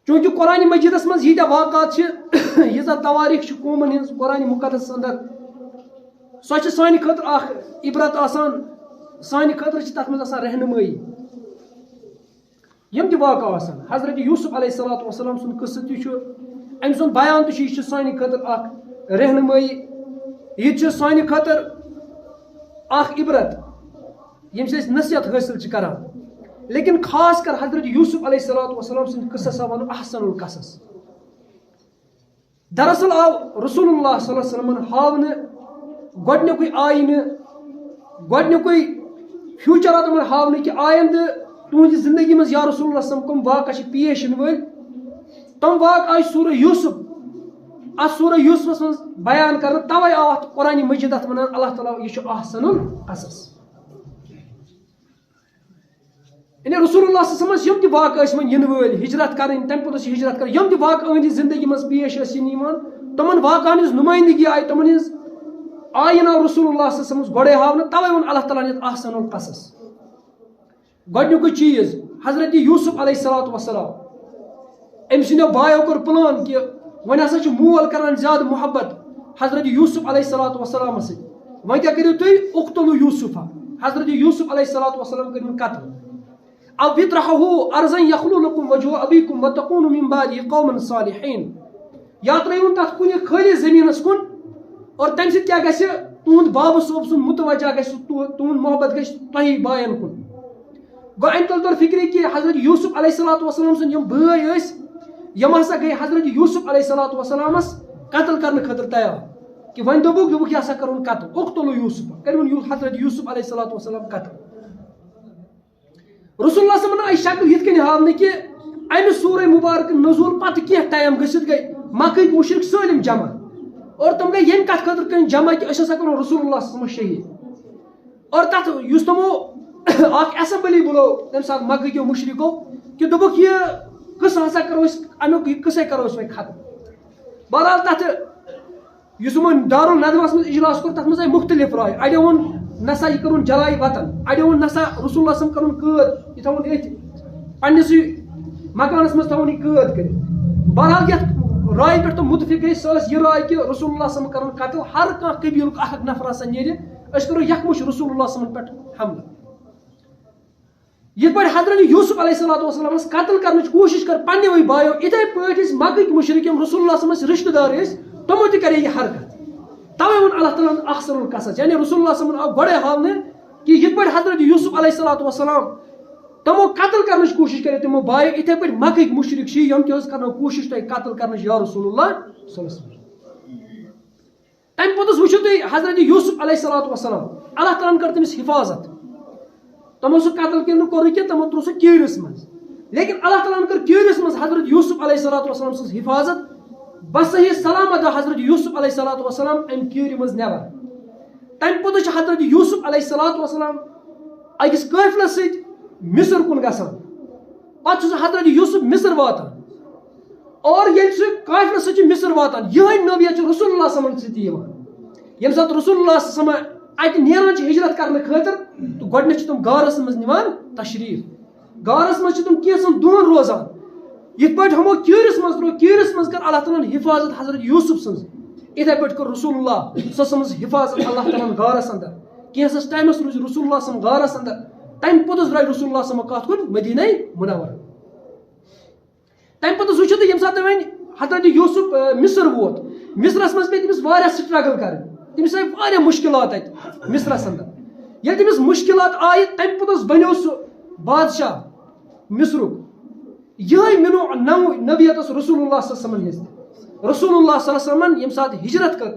چونکہ قرآن مجیدس من ییتیا واقعات ییژا تواریخ قومن ہز قرآن مقدس اندر سو سانہ خاطر اخ عبرت آسان سانہ خاطر تک من آسان رہنمائی یم تہ واقع آسان حضرت یوسف علیہ الصلوۃ والسلام سن قصہ تہ ام سن بیان تہ یہ سانہ خاطر اخ رہنمائی یہ سانہ خاطر اخ عبرت یم سے نصیحت حاصل کران لیکن خاص کر حضرت یوسف علیہ الصلوۃ والسلام سن قصص ون احسن القصص دراصل آو رسول اللہ صلی اللہ علیہ وسلم ہاؤن گۄڈنیُکُے آیہِ نہٕ گۄڈنیُکُے فیوٗچرات یِمن ہاونہٕ کہِ آیندٕ تُہنٛدِ زندگی منٛز یا رسول اللہ صلی اللہ علیہ وسلم کم واقعہ چھِ پیش یِنہٕ وٲلۍ تِم واقعہ آیہِ سورہ یوسف اتھ سورہ یوسفس منٛز بیان کرنہٕ توے آو اتھ قرآن مجید اتھ ونان اللہ تعالیٰ یہِ چھُ احسن القصص یعنی رسول اللہ صلی اللہ علیہ وسلم یم تہِ واقعہ ٲسۍ وۄنۍ یِنہٕ وٲلۍ ہجرت کرٕنۍ تمہِ پتہٕ ٲسۍ ہجرت کرٕنۍ یم تہِ واقعہ أہنٛدِ زندگی منٛز پیش ٲسۍ یِنہٕ یِوان تمن واقعن ہٕنٛز نُمٲیندگی آیہِ تمن ہٕنٛز آیہِ ناو رسول اللہ صلی اللہ علیہ وسلم گۄڈے ہاونہٕ توے ووٚن اللہ تعالیٰ ہن احسن القصص گۄڈنیُکُے چیٖز حضرت یوسف علیہ الصلوۃ والسلام أمۍ سٕنٛدیو بایو کوٚر پلان کہِ وۄنۍ ہسا چھُ مول کران زیادٕ محبت حضرت یوسف علیہ الصلوۃ والسلامس سۭتۍ وۄنۍ کیٛاہ کٔرِو تُہۍ اقتلوا یوسفہ حضرت یوسف علیہ الصلوۃ والسلام کٔرۍوُن قتل او اطرحوه ارضا یخلو لکم وجہ ابیکم وتکونوا من بعدہ قوما صالحین یا ترٲیوُن تتھ کُنہِ خٲلی زٔمیٖنس کُن اور تمہِ سۭتۍ کیٛاہ گژھِ تُہنٛد بابہٕ صٲب سُنٛد متوجہ گژھِ تُہنٛد محبت گژھِ تۄہی بایَن کُن گوٚو امہِ تل توٚر فکرِ کہِ حضرت یوسف علیہ الصلوۃ والسلام سٕنٛدۍ یِم بٲے ٲسۍ یِم ہسا گٔے حضرت یوسف علیہ الصلوۃ والسلامس قتل کرنہٕ خٲطرٕ تیار کہ وۄنۍ دوٚپُکھ یہِ ہسا کرون قتل اقتلوا یوسف کٔرۍوُن حضرت یوسف علیہ الصلوۃ والسلام قتل رسول اللہ صلی اللہ علیہ وسلم آئی شکل یِتھ کٔنۍ ہاونہٕ کہِ امہِ سورہ مبارک نزول پتہٕ کینٛہہ ٹایم گٔژھِتھ گٔے مکہٕکۍ مُشرِک سٲلِم جمع اور تِم گٔے ییٚمہِ کتھ خٲطرٕ کٔنۍ جمع کہِ أسۍ ہسا کرو رسول اللہ صلی اللہ علیہ وسلم شہیٖد اور تتھ یُس تِمو اکھ ایسمبلی بُلو تمہِ ساتہٕ مکہٕکیو مُشرِکو کہِ دوٚپُکھ یہِ قصہٕ ہسا کرو أسۍ امیُک یہِ قصے کرو أسۍ وۄنۍ ختم بہرحال تتھ یُس یِمن دارالندواہس منٛز اجلاس کوٚر تتھ منٛز آیہِ مختلف راے اڑیو ووٚن نسا یہِ کرُن جلایہِ وطن اڑیو ووٚن نسا رسول اللہ صلی اللہ علیہ وسلم کرُن قٲد یہِ تھاوُن أتھۍ پننسٕے مکانس منٛز تھاوُن یہِ قٲد کٔرِتھ بہرحال یتھ رایہِ پٮ۪ٹھ تِم مُتفِق گٔے سۄ ٲس یہِ راے کہِ رسول اللہ صلی اللہ علیہ وسلم کرُن قتل ہر کانٛہہ قبیٖلُک اکھ اکھ نفر ہسا نیرِ أسۍ کرو یکمُش رسول اللہ صلی اللہ علیہ وسلم پٮ۪ٹھ حملہٕ یِتھ پٲٹھۍ حضرت یوسف علیہ الصلوۃ والسلامس قتل کرنٕچ کوٗشش کٔر پننیوٕے بایو یِتھے پٲٹھۍ ٲسۍ مکہٕکۍ مُشرِک یِم رسول اللہ صلی اللہ علیہ وسلم رشتہٕ دار ٲسۍ تِمو تہِ کرے یہِ حرکت توے ووٚن اللہ تعالیٰ ہن احسن القصص یعنی رسول اللہ صلی اللہ علیہ وسلم آو گۄڈے ہاونہٕ کہ یِتھ پٲٹھۍ حضرت یوسف علیہ الصلوۃ والسلام تمو قتل کرنٕچ کوٗشش کرے تِمو بایو یِتھے پٲٹھۍ مکہٕکۍ مُشرِک چھِ یِم تہِ حظ کرنو کوٗشش تۄہہِ قتل کرنٕچ یا رسول اللہ صلی اللہ علیہ وسلم تمہِ پوٚتُس وٕچھِو تُہۍ حضرت یوسف علیہ الصلوۃ والسلام اللہ تعالیٰ ہن کٔر تٔمِس حفاظت تمو سُہ قتل کٔرۍ نہٕ کوٚرُکھ کینٛہہ تمو ترٛوو سُہ کیٖرِس منٛز لیکن اللہ تعالیٰ ہن کٔر کیٖرِس منٛز حضرت یوسف علیہ الصلوۃ والسلام سٕنٛز حفاظت بصحیح سلامت آو حضرت یوسف علیہ الصلوۃ والسلام امہِ کیٖرِ منٛز نٮ۪بر تمہِ پوٚتُس چھِ حضرت یوسف علیہ الصلوۃ والسلام أکِس قٲفلس سۭتۍ مصر کُن گژھان پتہٕ چھُ سُہ حضرت یوسف مصر واتان اور ییٚلہِ سُہ قٲفلس سۭتۍ چھُ مصر واتان یِہوٚے نوبیت چھُ رسول اللہ صلی اللہ علیہ وسلم سۭتۍ یِوان ییٚمہِ ساتہٕ رسول اللہ صلی اللہ علیہ وسلم اتہِ نیران چھِ ہجرت کرنہٕ خٲطرٕ تہٕ گۄڈنیتھ چھِ تِم غارس منٛز نِوان تشریٖف غارس منٛز چھِ تِم کینٛژن دۄہن روزان یِتھ پٲٹھۍ ہمو کیٖرِس منٛز ترٛوو کیٖرِس منٛز کٔر اللہ تعالیٰ ہن حفاظت حضرت یوسف سٕنٛز یِتھے پٲٹھۍ کٔر رسول اللہ صلی اللہ علیہ وسلم حفاظت اللہ تعالیٰ ہن غارس اندر کینٛژس ٹایمس روٗزِ رسول اللہ صلی اللہ علیہ وسلم غارس اندر تمہِ پوٚتُس درٛاے رسول اللہ صلی اللہ علیہ وسلم کتھ کُن مدینہ منورہ تمہِ پوٚتُس وٕچھِو تُہۍ ییٚمہِ ساتہٕ وۄنۍ حضرت یوسف مصر ووت مصرس منٛز پیٚیہِ تٔمِس واریاہ سٹرگل کرٕنۍ تٔمِس آیہِ واریاہ مُشکلات اتہِ مصرس اندر ییٚلہِ تٔمِس مُشکلات آیہِ تمہِ پوٚتُس بنیو سُہ بادشاہ مصرُک یِہوٚے مِنو نوٚو نبیت ٲس رسول اللہ صلی اللہ علیہ وسلم ہِنٛز رسول اللہ صلی اللہ علیہ وسلم ییٚمہِ ساتہٕ ہجرت کٔر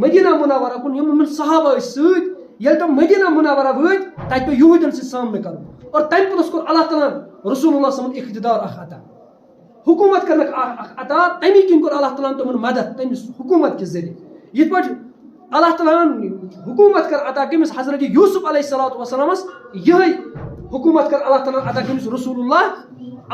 مدینہ منورہ کُن یِم یِمن صحابہ ٲسۍ سۭتۍ ییٚلہِ تِم مدینہ منورہ وٲتۍ تتہِ پیٚو یہوٗدین سۭتۍ سامنہٕ کرُن اور تمہِ پوٚتُس کوٚر اللہ تعالیٰ ہن رسول اللہ صلی اللہ علیہ وسلم اقتدار اکھ عطا حکوٗمت کرنُک اکھ عطا تمی کِنۍ کوٚر اللہ تعالیٰ ہن تِمن مدد تٔمِس حکوٗمت کہِ ذٔریعہٕ یِتھ پٲٹھۍ اللہ تعالیٰ ہن حکوٗمت کٔر عطا کٔمِس حضرت یوسف علیہ الصلوۃ والسلامس یِہوٚے حکوٗمت کٔر اللہ تعالیٰ ہن عطا کٔمِس رسول اللہ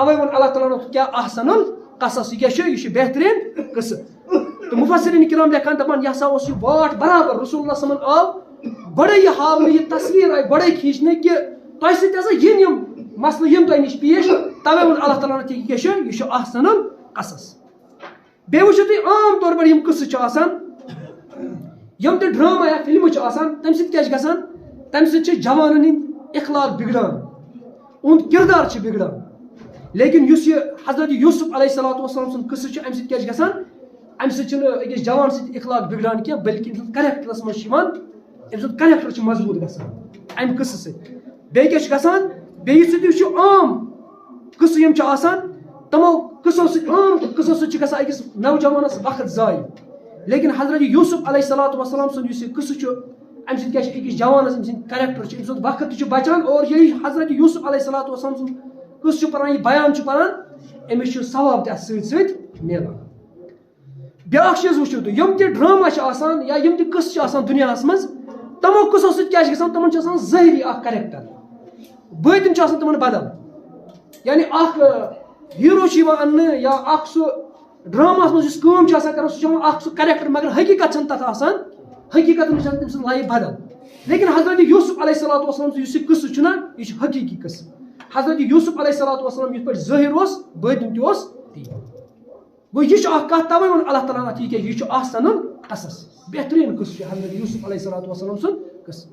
اوے ووٚن اللہ تعالیٰ ہن کیٛاہ احسن القصص یہِ کیٛاہ چھُ یہِ چھُ بہتریٖن قصہٕ تہٕ مُفسریٖن کرام لیکھان دپان یہِ ہسا اوس یہِ واٹھ برابر رسول اللہ صلی اللہ علیہ وسلم آو گۄڈے یہِ ہاونہٕ یہِ تصویٖر آیہِ گۄڈے کھیٖنچنہٕ کہِ تۄہہِ سۭتۍ ہسا یِن یِم مسلہٕ یِم تۄہہِ نِش پیش توے وون اللہ تعالیٰ یہ احسن القصص. بیٚیہِ وٕچھِو تُہۍ عام طور پر یِم قصہٕ چھِ آسان یِم تہِ ڈرٛاما یا فِلمہٕ چھِ آسان تَمہِ سۭتۍ کیٛاہ چھِ گژھان تَمہِ سۭتۍ چھِ جوانَن ہٕنٛدۍ اخلاق بِگڑان اُہُنٛد کِردار چھِ بِگڑان. لیکن یُس یہِ حضرت یوٗسف علیہ الصلوۃ والسلام سُنٛد قصہٕ چھُ اَمہِ سۭتۍ کیٛاہ چھِ گژھان اَمہِ سۭتۍ چھُنہٕ أکِس جوان سۭتۍ اخلاق بِگڑان کینٛہہ بٔلکہِ أمۍ سُنٛد کریکٹرَس منٛز چھِ یِوان أمۍ سُنٛد کریکٹر چھُ مضبوٗط گژھان اَمہِ قصہٕ سۭتۍ. بیٚیہِ کیٛاہ چھُ گژھان بیٚیہِ یُس تُہۍ وٕچھِو عام قصہٕ یِم چھِ آسان تِمو قصو سۭتۍ عام قصو سۭتۍ چھِ گژھان أکِس نوجوانَس وقت ضایع. لیکن حضرت یوٗسف علیہ الصلوۃ والسلام سُنٛد یُس یہِ قصہٕ چھُ اَمہِ سۭتۍ کیٛاہ چھِ أکِس جوانَس أمۍ سٕنٛدۍ کریکٹر چھِ أمۍ سُنٛد وقت تہِ چھُ بَچان اور ییٚلہِ حضرت یوٗسف علیہ الصلوۃ والسلام سُنٛد قصہٕ چھُ پَران یہِ بیان چھُ پَران أمِس چھُ ثواب تہِ اَتھ سۭتۍ سۭتۍ میلان. بیٛاکھ چیٖز وٕچھِو تُہۍ یِم تہِ ڈرٛاما چھِ آسان یا یِم تہِ قصہٕ چھِ آسان دُنیاہَس منٛز تِمو قصو سۭتۍ کیٛاہ چھِ گژھان تِمن چھُ آسان ظٲہری اکھ کریکٹر بٲطِن چھُ آسان تِمن بدل. یعنی اکھ ہیٖرو چھُ یِوان اَننہٕ یا اکھ سُہ ڈرٛاماہَس منٛز یُس کٲم چھُ آسان کران سُہ چھُ یِوان اکھ سُہ کریکٹر مگر حقیٖقت چھنہٕ تَتھ آسان حقیٖقتن چھِ آسان تٔمۍ سٕنٛز لایف بدل. لیکن حضرت یوٗسف علیہ الصلوۃ والسلام یُس یہِ قصہٕ چھُنہ یہِ چھُ حقیٖقی قصہٕ. حضرت یوٗسف علیہ الصلوۃ والسلام یِتھ پٲٹھۍ ظٲہِر اوس بٲطِن تہِ اوس تی. گوٚو یہِ چھُ اکھ کتھ توے ووٚن اللہ تعالیٰ ہن اَتھ یہِ چھُ احسن القصص بہتریٖن قصہٕ چھُ حضرت یوٗسف علیہ الصلوۃ والسلام سُنٛد قصہٕ.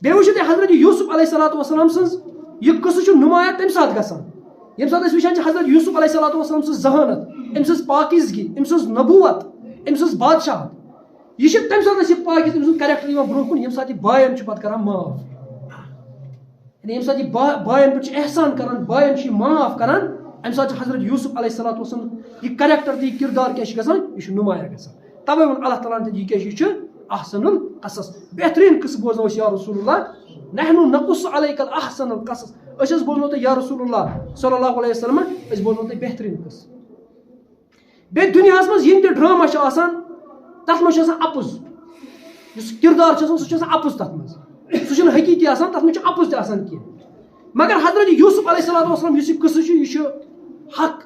بیٚیہِ وٕچھِو تُہۍ حضرت یوٗسف علیہ الصلوۃ والسلام سٕنٛز یہِ قصہٕ چھُ نُمایاں تَمہِ ساتہٕ گژھان ییٚمہِ ساتہٕ أسۍ وٕچھان چھِ حضرت یوٗسف علیہ الصلوۃ والسلام سٕنٛز ذہانت أمۍ سٕنٛز پاکیزگی أمۍ سٕنٛز نبوت أمۍ سٕنٛز بادشاہت یہِ چھِ تَمہِ ساتہٕ اَسہِ یہِ پاکیز أمۍ سُنٛد کریکٹر یِوان برونٛہہ کُن ییٚمہِ ساتہٕ یہِ باین چھُ پَتہٕ کران معاف. یعنی ییٚمہِ ساتہٕ یہِ باین پٮ۪ٹھ چھُ احسان کران باین چھُ یہِ معاف کران اَمہِ ساتہٕ چھُ حضرت یوٗسف علیہ الصلوۃ والسلام یہِ کریکٹر تہٕ یہِ کِردار کیٛاہ چھُ گژھان یہِ چھُ نُمایاں گژھان. تَوے ووٚن اللہ تعالیٰ ہن یہِ کیٛاہ چھُ یہِ چھُ احسن القصص بہتریٖن قصہٕ بوزنو أسۍ یا رسول اللہ نحن نقص علیک الاحسن القصص أسۍ حظ بوزنو تۄہہِ یا رسول اللہ صلی اللہ علیہ وسلم أسۍ بوزنو تۄہہِ بہتریٖن قصہٕ. بیٚیہِ دُنیاہَس منٛز یِم تہِ ڈرٛاما چھِ آسان تَتھ منٛز چھُ آسان اَپُز یُس کِردار چھُ آسان سُہ چھُ آسان اَپُز تَتھ منٛز سُہ چھُنہٕ حقیٖقی آسان تَتھ منٛز چھُ اَپُز تہِ آسان کینٛہہ. مگر حضرت یوٗسف علیہ الصلوۃ والسلام یُس یہِ قصہٕ چھُ یہِ چھُ حق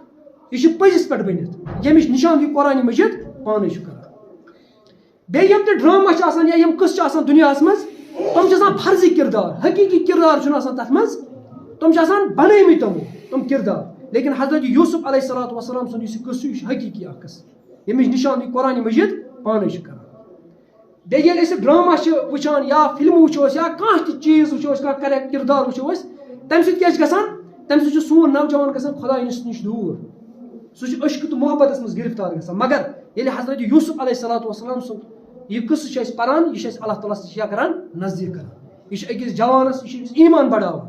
یہِ چھُ پٔزِس پٮ۪ٹھ بٔنِتھ ییٚمِچ نِشان یہِ قرآنِ مجیٖد پانے چھُ کران. بیٚیہِ یِم تہِ ڈرٛاما چھِ آسان یا یِم قصہٕ چھِ آسان دُنیاہَس منٛز تِم چھِ آسان فرضی کِردار حقیٖقی کِردار چھُنہٕ آسان تَتھ منٛز تِم چھِ آسان بَنٲومٕتۍ تِم کِردار. لیکن حضرت یوٗسف علیہ الصلوۃ والسلام سُنٛد یُس یہِ قصہٕ چھُ یہِ چھُ حقیٖقی اکھ قصہٕ ییٚمِچ نِشان یہِ قرآنِ مجیٖد پانے چھُ کران. بیٚیہِ ییٚلہِ أسۍ ڈرٛاما چھِ وٕچھان یا فِلمہٕ وٕچھو أسۍ یا کانٛہہ تہِ چیٖز وٕچھو أسۍ کانٛہہ کریکٹ کِردار وٕچھو أسۍ تَمہِ سۭتۍ کیٛاہ چھُ گژھان تَمہِ سۭتۍ چھُ سون نوجوان گژھان خۄداے نِش دوٗر سُہ چھُ عشقہٕ تہٕ محبتس منٛز گِرفتار گژھان. مگر ییٚلہِ حضرت یوٗسف علیہ الصلوۃ والسلام سُنٛد یہِ قصہٕ چھِ أسۍ پران یہِ چھِ اَسہِ اللہ تعالیٰ سۭتۍ کیٛاہ کران نزدیٖک کران. یہِ چھُ أکِس جوانس یہِ چھُ أمِس ایٖمان بڑاوان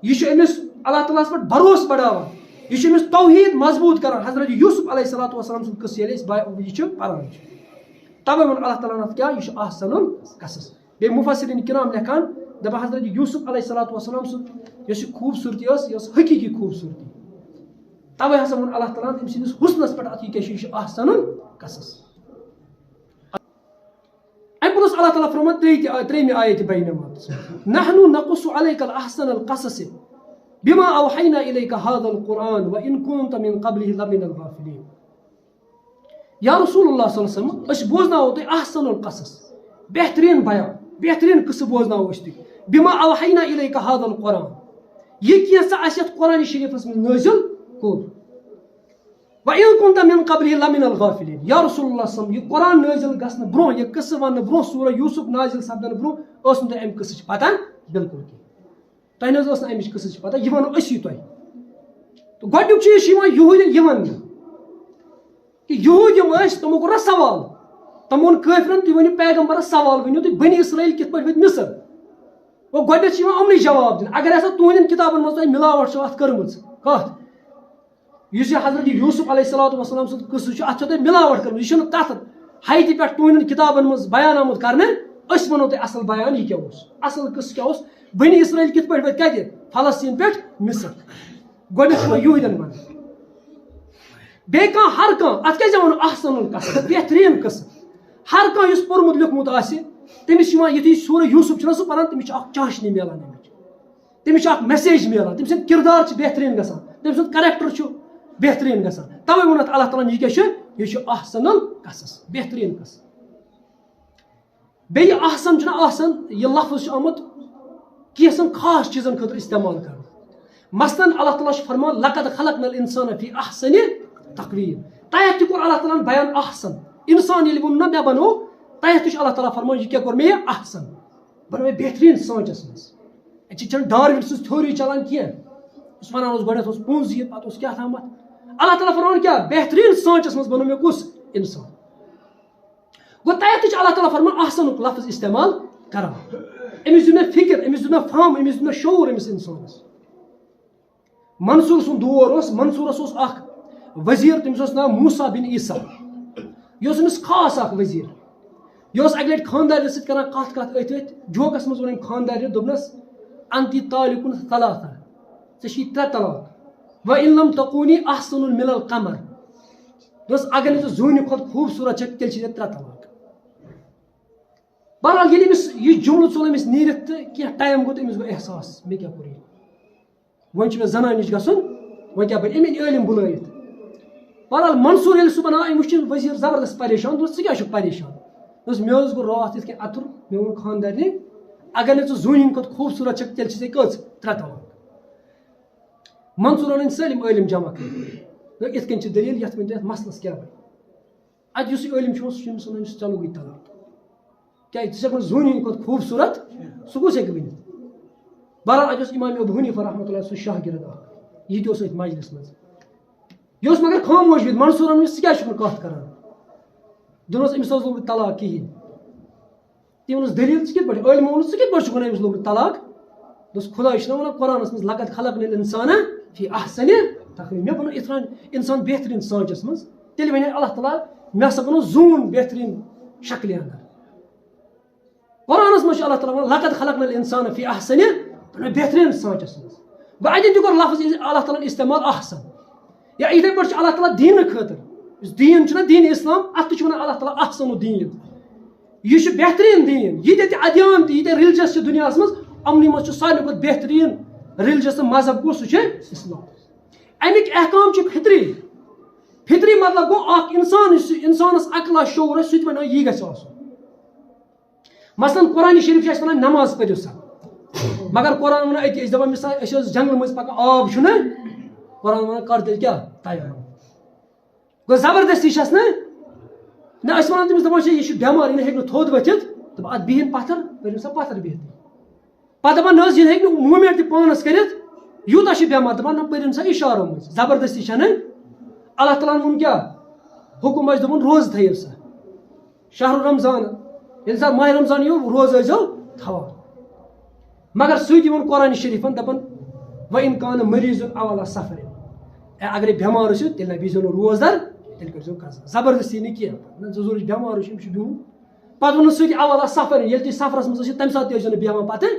یہِ چھُ أمِس اللہ تعالیٰ ہس پٮ۪ٹھ بروسہٕ بڑاوان یہِ چھُ أمِس توحیٖد مضبوٗط کران. حضرت یوٗسف علیہ الصلوۃ والسلام سُنٛد قصہٕ ییٚلہِ أسۍ یہِ چھِ پران چھِ توے ووٚن اللہ تعالیٰ ہن اَتھ کیٛاہ یہِ چھُ احسن القصص. بیٚیہِ مُفسریٖن کرام لیکھان دَپان حضرت یوٗسف علیہ الصلوۃ والسلام سُنٛد یۄس یہِ خوٗبصوٗرتی ٲس یہِ ٲس حقیٖقی خوٗبصوٗرتی. توے ہسا ووٚن اللہ تعالیٰ ہن أمۍ سٕنٛدِس حُسنس پٮ۪ٹھ اَتھ یہِ کیٛاہ چھُ یہِ چھُ احسن القصص. اَمہِ پتہٕ اوس اللہ تعالیٰ فرمومُت ترٛیٚیِمہِ آیتہِ بینمات نحن نقص علیک الاحسن القصص بما اوحینا الیک هذا القرآن وان كنت من قبله لمن الغافلین. یا رسول اللہ صلی اللہ علیہ وسلم أسۍ بوزناوو تۄہہِ احسن القصص بہتریٖن بیان بہتریٖن قصہٕ بوزناوو أسۍ تۄہہِ بما اوحینا الیک هذا القرآن یہِ کینٛژھا اَسہِ یَتھ قرآنِ شریٖفس منٛز نٲزِل کوٚر وَإِن كُنتَ مِن قَبْلِهِ لَمِنَ الْغَافِلِينَ. یا رسول اللہ صلی اللہ علیہ وسلم یہِ قرآن نٲزِل گژھنہٕ برونٛہہ یہِ قصہٕ وَننہٕ برونٛہہ سورہ یوٗسف نٲزِل سپدنہٕ برونٛہہ ٲس نہٕ تۄہہِ اَمہِ قصٕچ پتہ بِلکُل کینٛہہ تۄہہِ نہ حظ ٲس نہٕ اَمِچ قصٕچ پتہ یہِ وَنو أسی تۄہہِ. تہٕ گۄڈنیُک چیٖز چھُ یِوان یِہوٗدٮ۪ن یہِ وَننہٕ کہِ یِہوٗدۍ یِم ٲسۍ تِمو کوٚر نہ سوال تِمو ووٚن کٲفرن تُہۍ ؤنِو پیغمبرس سوال ؤنِو تُہۍ بنی اسرائیل کِتھ پٲٹھۍ ؤتھۍ مصر. گوٚو گۄڈنٮ۪تھ چھِ یِوان یِمنٕے جواب دِنہٕ اگر ہسا تُہنٛدٮ۪ن کِتابن منٛز تۄہہِ مِلاوٹ چھو اَتھ کٔرمٕژ کَتھ یُس یہِ حضرت یوٗسف علیہ الصلوۃ والسلام سُنٛد قصہٕ چھُ اَتھ چھو تۄہہِ مِلاوٹ کٔرمٕژ یہِ چھُنہٕ تَتھ ہایتہِ پٮ۪ٹھ تُہنٛدٮ۪ن کِتابن منٛز بیان آمُت کرنہٕ أسۍ وَنو تۄہہِ اَصٕل بیان یہِ کیاہ اوس اَصٕل قصہٕ کیاہ اوس بنی اسرائیل کِتھ پٲٹھۍ ؤتھۍ کَتہِ فلسطیٖن پٮ۪ٹھ مصر. گۄڈنٮ۪تھ چھُ یِہوٗدٮ۪ن وَنان بیٚیہِ کانٛہہ ہر کانٛہہ اَتھ کیازِ وَنو احسن القصص بہتریٖن قصہٕ. ہر کانٛہہ یُس پوٚرمُت لیوٗکھمُت آسہِ تٔمِس چھُ یِوان یُتھُے سورہ یوٗسف چھُنہ سُہ پَران تٔمِس چھِ اکھ چاشنی میلان اَمِچ تٔمِس چھِ اکھ میسیج میلان تٔمۍ سُنٛد کِردار چھُ بہتریٖن گژھان تٔمۍ سُنٛد کریکٹر چھُ بہتریٖن گژھان. تَوے ووٚن اَتھ اللہ تعالیٰ ہن یہِ کیاہ چھُ یہِ چھُ احسن القصص بہتریٖن قصہٕ. بیٚیہِ احسن چھُنہ آسان یہِ لفظ چھُ آمُت کینٛژھن خاص چیٖزن خٲطرٕ اِستعمال کرنہٕ مثلاً اللہ تعالیٰ چھُ فرمان لقد خلقنا الانسان فی احسن تقویم. تحت تہِ کوٚر اللہ تعالیٰ ہن بیان احسن. انسان ییٚلہِ ووٚن نہ مےٚ بنو تحت تہِ چھُ اللہ تعالیٰ فرمان یہِ کیٛاہ کوٚر مےٚ یہِ احسن. بنو مےٚ بہتریٖن سونٛچس منٛز. اَتہِ چھنہٕ ڈاروِن سٕنٛز تھیوری چلان کینٛہہ. یُس ونان اوس گۄڈنیٚتھ اوس پونٛسہٕ یہِ پتہٕ اوس کیٛاہ تامتھ. اللہ تعالیٰ فرمان کیٛاہ بہتریٖن سونٛچس منٛز بنو مےٚ کُس انسان. گوٚو تحت تہِ چھُ اللہ تعالیٰ فرمان احسنُک لفظ استعمال کران. أمِس دیُت مےٚ فکر, أمِس دیُت مےٚ فہم, أمِس دیُت مےٚ شعوٗر أمِس اِنسانس. منصوٗر سُنٛد دور اوس. منصوٗرس اوس اکھ وزیٖر, تٔمِس اوس ناو موسا بن عیسیٰ. یہِ اوس أمِس خاص اکھ وزیٖر. یہِ اوس اکہِ لٹہِ خاندارنہِ سۭتۍ کران کتھ أتھۍ أتھۍ جوکس منٛز ووٚن أمۍ خاندارنہِ دوٚپنس انتی طالقن ثلاثہ, ژےٚ چھی 3 طلاق. وَإِن لم تكوني أحسن من القمر. دوٚپنس اگر نہٕ ژٕ زوٗنہِ کھۄتہٕ خوٗبصوٗرت چھکھ تیٚلہِ چھی ژےٚ 3 طلاق. بہرحال ییٚلہِ أمِس یہِ جملہٕ ژوٚل أمِس نیٖرِتھ تہٕ کینٛہہ ٹایم گوٚو تہٕ أمِس گوٚو احساس مےٚ کیٛاہ کوٚر یہِ. وۄنۍ چھُ مےٚ زنانہِ نِش گژھُن, وۄنۍ کیٛاہ بنہِ. أمۍ أنۍ عٲلِم بُلٲیِتھ. بہرحال منصوٗر ییٚلہِ صُبحن آو أمۍ وٕچھ ؤزیٖر زبردست پریشان. دوٚپُس ژٕ کیٛاہ چھُکھ پریشان. دوٚپُس مےٚ حظ گوٚو راتھ یِتھ کٔنۍ اَتُر. مےٚ ووٚن خاندارنہِ اگر نہٕ ژٕ زوٗنہِ ہِنٛدۍ کھۄتہٕ خوٗبصوٗرت چھکھ تیٚلہِ چھِ ژےٚ کٔژ 3 طلاق. منصوٗرن أنۍ سٲلِم عٲلِم جمع کٔرِتھ. دوٚپ یِتھ کٔنۍ چھِ دٔلیٖل, یَتھ ؤنۍ تُہۍ اَتھ مسلس کیٛاہ بنہِ. اَتہِ یُس یہِ عٲلِم چھُ سُہ چھُ أمِس وَنان ژٕ چلو گٔے طلاق. کیٛازِ ژٕ چھکھ نہٕ زوٗنہِ ہِنٛدۍ کھۄتہٕ خوٗبصوٗرت, سُہ کُس ہیٚکہِ ؤنِتھ. بہرحال اَتہِ اوس اِمام ابوٗ حنیٖفہ رحمتہ اللہ سُہ شاگِرد اکھ, یہِ تہِ اوس أتھۍ مجلِس منٛز. یہِ اوس مگر خاموش بِہِتھ. منصوٗرن ووٚنُس ژٕ کیٛازِ چھُکھ نہٕ کتھ کران. دوٚپنس أمِس اوس لوگمُت طلاق کِہینۍ. تٔمۍ ووٚنُس دٔلیٖل ژٕ کِتھ پٲٹھۍ. عٲلمو ووٚنُس ژٕ کِتھ پٲٹھۍ چھُکھ وَنان أمِس لوگمُت طلاق. دوٚپُس خۄداے چھُ نہ وَنان قرآنس منٛز لقد خلقنا الانسان فی احسن تقویم. مےٚ بنو اِتھران انسان بہتریٖن سونٛچس منٛز. تیٚلہِ وَنے اللہ تعالیٰ مےٚ ہسا بنو زوٗن بہتریٖن شکلہِ انٛدر. قرآنس منٛز چھُ اللہ تعالیٰ ونان لقد خلقنا الانسان فی احسن, بنو بہتریٖن سونٛچس منٛز. گوٚو اَتٮ۪ن تہِ کوٚر لفظ اللہ تعالیٰ ہن استعمال احسن. یا یِتھٕے پٲٹھۍ چھُ اللہ تعالیٰ دیٖنہٕ خٲطرٕ, یُس دیٖن چھُنہ دیٖنہِ اسلام, اتھ تہِ چھُ ونان اللہ تعالیٰ احسن الدیٖن. یہِ چھُ بہتریٖن دیٖن. ییٖتیاہ تہِ ادیان تہِ ییٖتیاہ ریلجس چھِ دُنیاہس منٛز, یِمنٕے منٛز چھُ ساروی کھۄتہٕ بہتریٖن ریلجس تہٕ مذہب گوٚو سُہ چھُ اسلام. امیِکۍ احکام چھِ فطری. فطری مطلب گوٚو اکھ انسان یُس انسانس عقل آسہِ شعوٗر آسہِ سُہ تہِ وَنہِ یی گژھِ آسُن. مثلاً قرآنِ شریٖف چھُ اَسہِ وَنان نماز پٔرِو سا, مگر قرآن وَنان أتی, أسۍ دَپان مِثال أسۍ ٲسۍ جنگلہٕ مٔنٛزۍ پَکان آب چھُنہ, قرآن وَنان کر تیٚلہِ کیٛاہ تیار. گوٚو زبردستی چھَس نہ أسۍ وَنان تٔمِس دَپان چھِ یہِ چھُ بٮ۪مار, یہِ نہٕ ہیٚکہِ نہٕ تھوٚد ؤتھِتھ, دَپان اَتھ بِہِن پَتھر, پٔرِو سا پَتھر بِہِتھ. پَتہٕ دَپان نہ حظ یہِ ہیٚکہِ نہٕ موٗمینٹ تہِ پانَس کٔرِتھ, یوٗتاہ چھُ بٮ۪مار, دَپان نہ پٔرِن سا اِشارو منٛز. زبردستی چھَنہٕ. اللہ تعالیٰ ہن ووٚن کیٛاہ حُکُم آسہِ دوٚپُن روزٕ تھٲیِو سا شہرُ رمضان, ییٚلہِ سا ماہِ رمضان یِیو روزٕ ٲسۍزیو تھاوان. مگر سۭتۍ ووٚن قرآنِ شریٖفن دَپان وَإِن کانَ مٔریٖضُن اَوْ عَلَىٰ سَفَرٍ, اگرے بٮ۪مار ٲسِو تیٚلہِ نہ بِہزیو نہٕ روزدار, تیٚلہِ کٔرۍزیو قضا. زبردستی نہٕ کینٛہہ, نہ ضروٗری بٮ۪مار چھُ أمِس چھُ بِہُن. پَتہٕ ووٚنُن سۭتۍ اَوْ عَلَىٰ سَفَرٍ, ییٚلہِ تُہۍ سفرس منٛز ٲسِو تَمہِ ساتہٕ تہِ ٲسۍزیو نہٕ بیٚہوان پَتہٕ.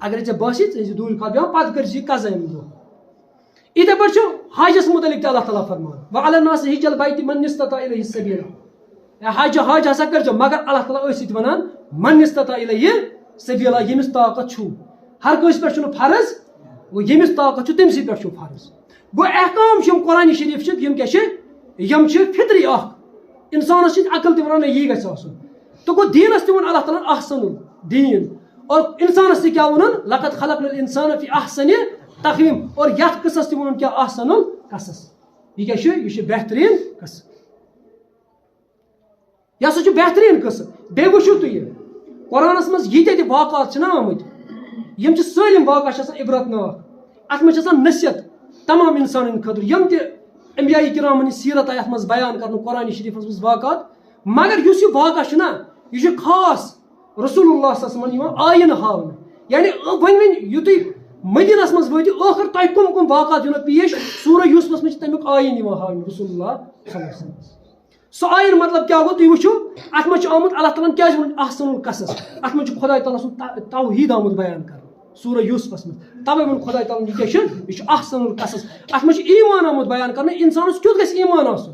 اگرے ژےٚ باسہِ ژٕ ٲسۍزِ دوٗرِ کھۄتہٕ بیٚہوان, پَتہٕ کٔرۍ زِ یہِ قضا اَمہِ دۄہ. یِتھٕے پٲٹھۍ چھُ حجس مُتعلِق تہِ اللہ تعالیٰ فرمان وَعَلَى النَّاسِ حِجَّ الْبَيْتِ مَنِ اسْتَطَاعَ إِلَيْهِ سَبِيلًا. حج ہسا کٔرۍزیو, مگر اللہ تعالیٰ ٲسۍ ییٚتہِ وَنان مَنِ اسْتَطَاعَ إِلَيْهِ سَبِيلًا, ییٚمِس طاقت چھُ. ہر کٲنٛسہِ پٮ۪ٹھ چھُنہٕ فرض, گوٚو ییٚمِس طاقت چھُ تٔمسٕے پٮ۪ٹھ چھُ فرض. گوٚو احکام چھِ یِم قرآنِ شریٖف چھِ, یِم کیٛاہ چھِ, یِم چھِ فطری اکھ. اِنسانس چھِ عقل تہِ وَنان نہ یی گژھِ آسُن. تہٕ گوٚو دیٖنس تہِ ووٚن اللہ تعالیٰ ہن احسن الدیٖن, اور اِنسانس تہِ کیٛاہ ووٚنُن لقد خلقنا الانسان فی احسن تقویم, اور یتھ قٕصس تہِ ووٚنُن کیٛاہ احسن القصص. یہِ کیٛاہ چھُ, یہِ چھُ بہتریٖن قٕصہٕ. یہِ ہسا چھُ بہتریٖن قٕصہٕ. بیٚیہِ وٕچھِو تُہۍ یہِ قرآنس منٛز ییٖتیاہ تہِ واقعات چھِنہ آمٕتۍ, یِم چھِ سٲلِم واقعات چھِ آسان عبرت ناک. اتھ منٛز چھِ آسان نصیحت تمام انسانن خٲطرٕ. یِم تہِ انبیاء کرامن ہٕنٛز سیٖرت آیہِ اتھ منٛز بیان کرنہٕ قرآنِ شریٖفس منٛز واقعات, مگر یُس یہِ واقعہ چھُنہ یہِ چھُ خاص رسول اللہ صلی اللہ علیہ وسلم یِوان آیِنہٕ ہاونہٕ. یعنی وۄنۍ یُتُے مدیٖنس منٛز وٲتِو ٲخر تۄہہِ کٕم کٕم واقعات یِنو پیش, سورہ یوٗسفس منٛز چھِ تمیُک آیٖن یِوان ہاونہٕ رسول اللہ صلی اللہ علیہ وسلم. سُہ آیٖن مطلب کیٛاہ گوٚو تُہۍ وٕچھِو, اتھ منٛز چھُ آمُت اللہ تعالیٰ ہن کیٛازِ ووٚن احسن القصص, اتھ منٛز چھُ خۄداے تعالیٰ سُنٛد توحیٖد آمُت بیان کرنہٕ سورہ یوٗسفس منٛز. تَوے ووٚن خۄداے تعالیٰ ہن یہِ کیٛاہ چھُ, یہِ چھُ احسن القصص. اتھ منٛز چھُ ایٖمان آمُت بیان کرنہٕ, اِنسانس کیُتھ گژھِ ایٖمان آسُن.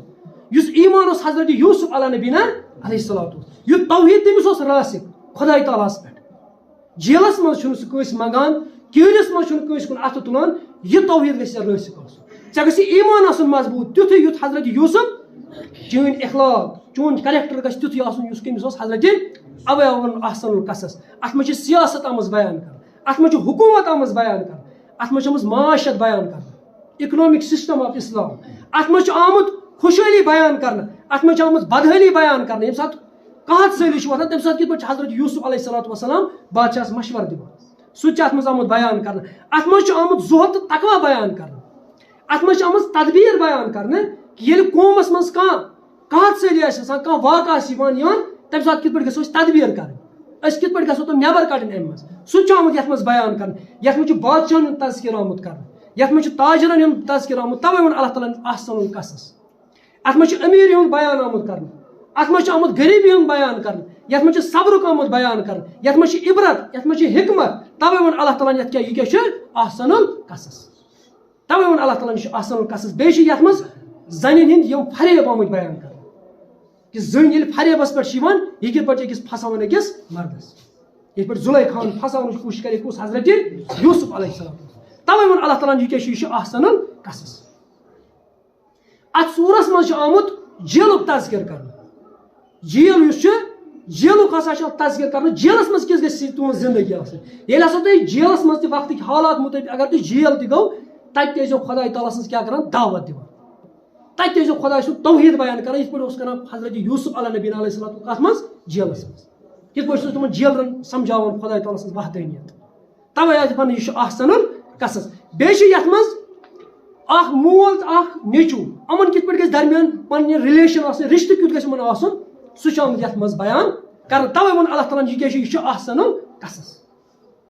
یُس ایٖمان اوس حضرت یوٗسف علیٰ نبیٖنہ علیہ الصلوۃ, یُتھ توحیٖد تٔمِس اوس راسِک خۄداے تعالیٰ ہس پٮ۪ٹھ. جیلس منٛز چھُنہٕ سُہ کٲنٛسہِ منٛگان, کیٖرِس منٛز چھُنہٕ کٲنٛسہِ کُن اَتھٕ تُلان. یہِ توحیٖد گژھِ ژےٚ رٲسِک آسُن, ژےٚ گژھِ ایٖمان آسُن مضبوٗط تیُتھُے یُتھ حضرت یوٗسف, چٲنۍ اخلاق چون کریکٹر گژھِ تیُتھُے آسُن یُس کٔمِس اوس حضرت اَوے ووٚن احسن القصص. اتھ منٛز چھِ سیاست آمٕژ بیان کرنہٕ, اتھ منٛز چھِ حکوٗمت آمٕژ بیان کرنہٕ, ات مجھ معاشت بیان کرنا اکنامک سسٹم آف اسلام ات مجھ آمت خوشحالی بیان کرنا ات مجھ آمت بدحالی بیان کرنا یم سات قحط سٲلی واتان تمہ سات کت حضرت یوسف علیہ الصلوۃ والسلام بادشاہس مشورٕ دِوان سُہ ات مجھ آمت بیان کرنا ات مجھ آمت زہد تہٕ تقوا بیان کرنا ات مجھ آمت تدبیر بیان کرنا کہ ییٚلہِ قومس منٛز کانٛہہ قحط سٲلی آسہِ آسان کانٛہہ واقعہ آسہِ یِوان تمہِ ساتہٕ کِتھ پٲٹھۍ گژھو أسۍ تدبیر کرٕنۍ أسۍ کِتھ پٲٹھۍ گژھو تِم نٮ۪بر کڑٕنۍ امہِ منٛز سُہ چھُ آمُت یتھ منٛز بیان کرنہٕ یتھ منٛز چھُ بادشاہن ہُنٛد تذکر آمُت کرنہٕ یتھ منٛز چھُ تاجرن ہُنٛد تذکر آمُت توے ووٚن اللہ تعالیٰ ہن احسن القصص اتھ منٛز چھُ امیٖری ہُنٛد بیان آمُت کرنہٕ اتھ منٛز چھُ آمُت غریٖبی ہُنٛد بیان کرنہٕ یتھ منٛز چھُ صبرُک آمُت بیان کرنہٕ یتھ منٛز چھُ عبرت یتھ منٛز چھُ حکمت توے ووٚن اللہ تعالیٰ ہن یتھ کیاہ یہِ کیاہ چھُ احسن القصص توے ووٚن اللہ تعالیٰ ہن یہِ چھُ احسن القصص بیٚیہِ چھُ یتھ منٛز زنٮ۪ن ہٕنٛدۍ یِم فریب آمٕتۍ بیان کرنہٕ کہ زٔنۍ ییٚلہِ فریبس پٮ۪ٹھ چھِ یِوان یہِ کِتھ پٲٹھۍ چھِ أکِس پھساوان أکِس مردس یِتھ پٲٹھۍ زُلیخاہن پھساونٕچ کوٗشش کرے کُس حضرت یوسف علیہ السلام توے ووٚن اللہ تعالیٰ ہن یہِ چھُ احسن القصص اتھ سورس منٛز چھُ آمُت جیلُک تذکر کرنہٕ جیل یُس چھُ جیلُک ہسا چھُ تذکر کرنہٕ جیلس منٛز کِژھ گژھِ تُہنٛز زندگی آسٕنۍ ییٚلہِ ہسا تُہۍ جیلس منٛز تہِ وقتٕکۍ حالات مُطٲبق اگر تُہۍ جیل تہِ گوٚو تتہِ تہِ ٲسۍزیو خۄداے تعالیٰ سٕنٛز کیاہ کران دعوت دِوان تتہِ تہِ ٲسۍزیو خۄداے سُنٛد توحیٖد بیان کران یِتھ پٲٹھۍ اوس کران حضرت یوسف علیہ نبیٖن علیہ الصلوۃ کتھ منٛز جیلس منٛز یِتھ پٲٹھۍ اوس تِمن جیلرن سمجھاوان خۄداے تعالیٰ سٕنٛز وحدٲنیت توے آسہِ ونان یہِ چھُ احسن القصص بیٚیہِ چھُ یتھ منٛز اکھ مول تہٕ اکھ نیٚچوٗ یِمن کِتھ پٲٹھۍ گژھِ درمیان پنٕنۍ رِلیشن آسٕنۍ رشتہٕ کیُتھ گژھِ یِمن آسُن سُہ چھُ آمُت یتھ منٛز بیان کرنہٕ توے ووٚن اللہ تعالیٰ ہن یہِ کیاہ چھُ یہِ چھُ احسن القصص